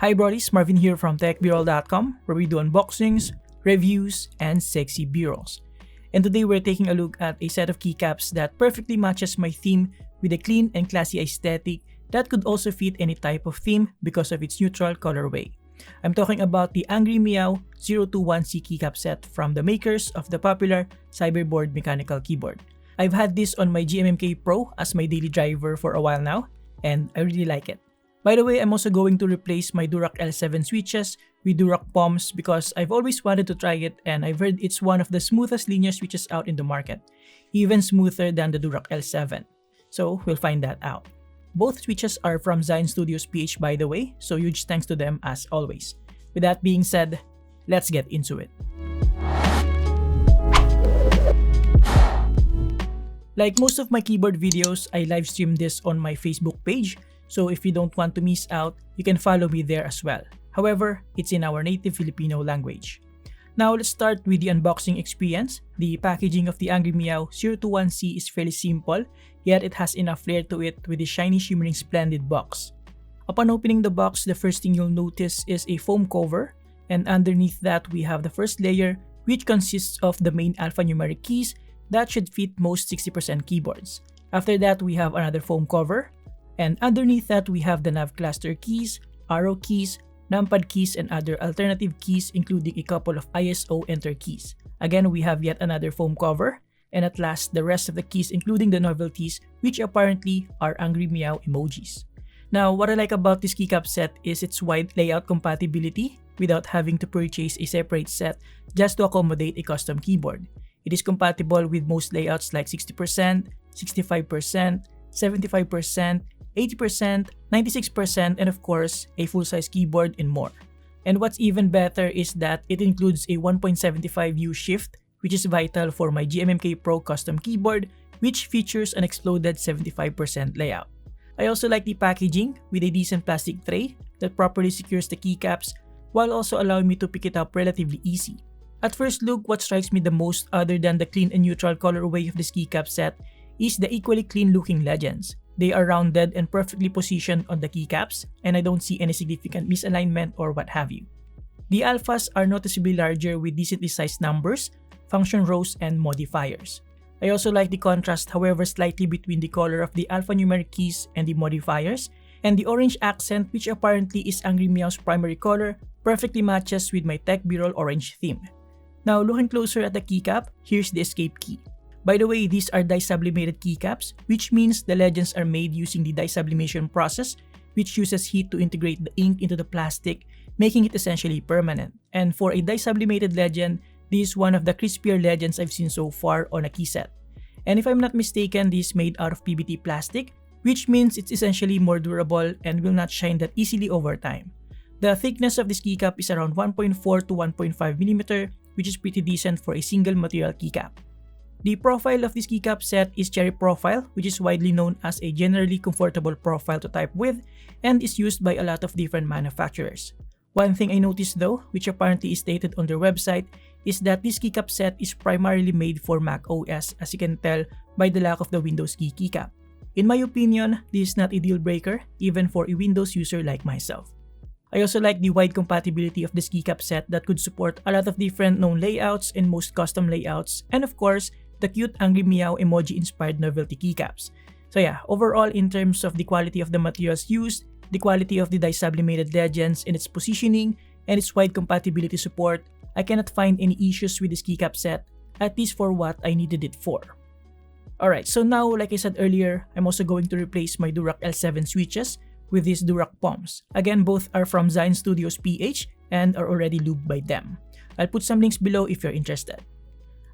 Hi brodies, Marvin here from techbroll.com, where we do unboxings, reviews, and sexy b-rolls. And today we're taking a look at a set of keycaps that perfectly matches my theme with a clean and classy aesthetic that could also fit any type of theme because of its neutral colorway. I'm talking about the Angry Miao 021C keycap set from the makers of the popular Cyberboard Mechanical Keyboard. I've had this on my GMMK Pro as my daily driver for a while now, and I really like it. By the way, I'm also going to replace my Durock L7 switches with Durock POMs because I've always wanted to try it and I've heard it's one of the smoothest linear switches out in the market, even smoother than the Durock L7. So we'll find that out. Both switches are from Zion Studios PH by the way, so huge thanks to them as always. With that being said, let's get into it. Like most of my keyboard videos, I live stream this on my Facebook page, so if you don't want to miss out, you can follow me there as well. However, it's in our native Filipino language. Now let's start with the unboxing experience. The packaging of the Angry Miao 021C is fairly simple, yet it has enough flair to it with a shiny shimmering splendid box. Upon opening the box, the first thing you'll notice is a foam cover, and underneath that we have the first layer, which consists of the main alphanumeric keys that should fit most 60% keyboards. After that, we have another foam cover, and underneath that we have the nav cluster keys, arrow keys, numpad keys, and other alternative keys including a couple of ISO enter keys. Again, we have yet another foam cover, and at last the rest of the keys including the novelties, which apparently are Angry Miao emojis. Now, what I like about this keycap set is its wide layout compatibility without having to purchase a separate set just to accommodate a custom keyboard. It is compatible with most layouts like 60%, 65%, 75%, 80%, 96%, and of course, a full-size keyboard and more. And what's even better is that it includes a 1.75U shift, which is vital for my GMMK Pro custom keyboard, which features an exploded 75% layout. I also like the packaging with a decent plastic tray that properly secures the keycaps while also allowing me to pick it up relatively easy. At first look, what strikes me the most other than the clean and neutral colorway of this keycap set is the equally clean looking legends. They are rounded and perfectly positioned on the keycaps, and I don't see any significant misalignment or what have you. The alphas are noticeably larger with decently sized numbers, function rows, and modifiers. I also like the contrast, however slightly, between the color of the alphanumeric keys and the modifiers, and the orange accent, which apparently is Angry Miao's primary color, perfectly matches with my Tech B-roll orange theme. Now looking closer at the keycap, here's the escape key. By the way, these are dye-sublimated keycaps, which means the legends are made using the dye sublimation process, which uses heat to integrate the ink into the plastic, making it essentially permanent. And for a dye-sublimated legend, this is one of the crispier legends I've seen so far on a key set. And if I'm not mistaken, this is made out of PBT plastic, which means it's essentially more durable and will not shine that easily over time. The thickness of this keycap is around 1.4 to 1.5mm, which is pretty decent for a single material keycap. The profile of this keycap set is cherry profile, which is widely known as a generally comfortable profile to type with and is used by a lot of different manufacturers. One thing I noticed though, which apparently is stated on their website, is that this keycap set is primarily made for Mac OS, as you can tell by the lack of the Windows key keycap. In my opinion, this is not a deal breaker even for a Windows user like myself. I also like the wide compatibility of this keycap set that could support a lot of different known layouts and most custom layouts, and of course, the cute Angry Miao emoji-inspired novelty keycaps. So yeah, overall in terms of the quality of the materials used, the quality of the dye-sublimated legends and its positioning, and its wide compatibility support, I cannot find any issues with this keycap set, at least for what I needed it for. Alright, so now like I said earlier, I'm also going to replace my Durock L7 switches with these Durock POMs. Again, both are from Zion Studios PH and are already lubed by them. I'll put some links below if you're interested.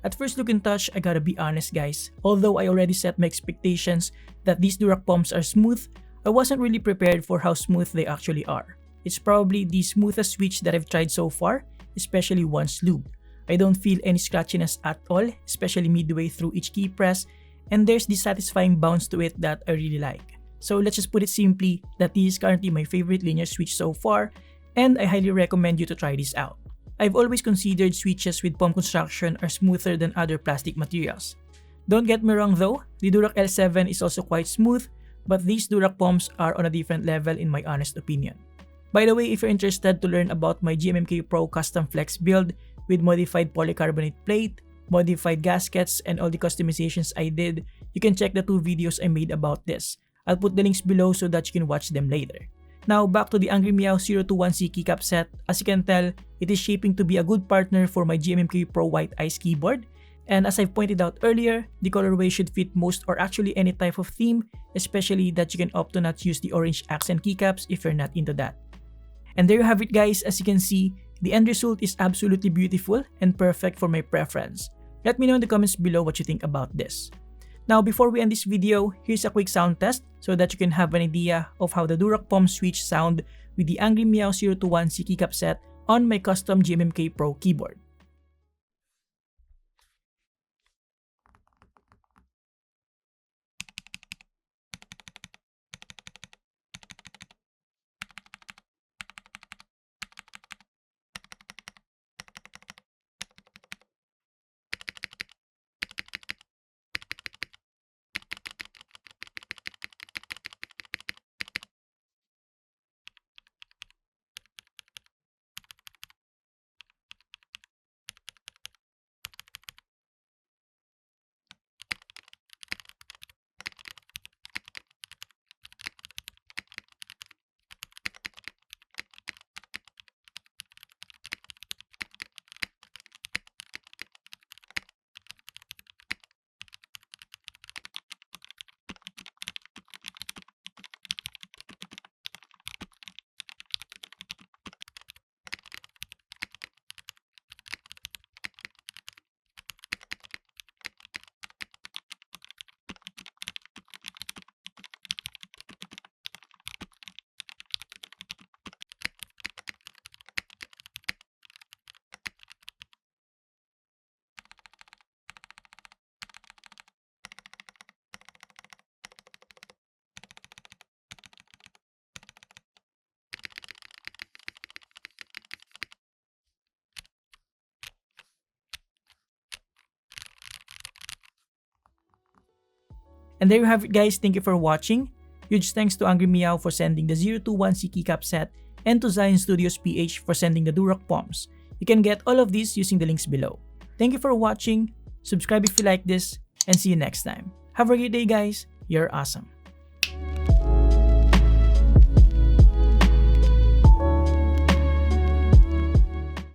At first look and touch, I gotta be honest guys, although I already set my expectations that these Durock POMs are smooth, I wasn't really prepared for how smooth they actually are. It's probably the smoothest switch that I've tried so far, especially once lubed. I don't feel any scratchiness at all, especially midway through each key press, and there's this satisfying bounce to it that I really like. So let's just put it simply that this is currently my favorite linear switch so far, and I highly recommend you to try this out. I've always considered switches with POM construction are smoother than other plastic materials. Don't get me wrong though, the Durock L7 is also quite smooth, but these Durock POMs are on a different level in my honest opinion. By the way, if you're interested to learn about my GMMK Pro custom flex build with modified polycarbonate plate, modified gaskets, and all the customizations I did, you can check the 2 videos I made about this. I'll put the links below so that you can watch them later. Now back to the Angry Miao 021C keycap set. As you can tell, it is shaping to be a good partner for my GMMK Pro White Ice keyboard. And as I've pointed out earlier, the colorway should fit most or actually any type of theme, especially that you can opt to not use the orange accent keycaps if you're not into that. And there you have it guys. As you can see, the end result is absolutely beautiful and perfect for my preference. Let me know in the comments below what you think about this. Now before we end this video, here's a quick sound test so that you can have an idea of how the Durock POM switch sound with the Angry Miao 021C keycap set on my custom GMMK Pro keyboard. And there you have it guys, thank you for watching. Huge thanks to Angry Miao for sending the 021C keycap set and to Zion Studios PH for sending the Durock POMs. You can get all of these using the links below. Thank you for watching, subscribe if you like this, and see you next time. Have a great day guys, you're awesome.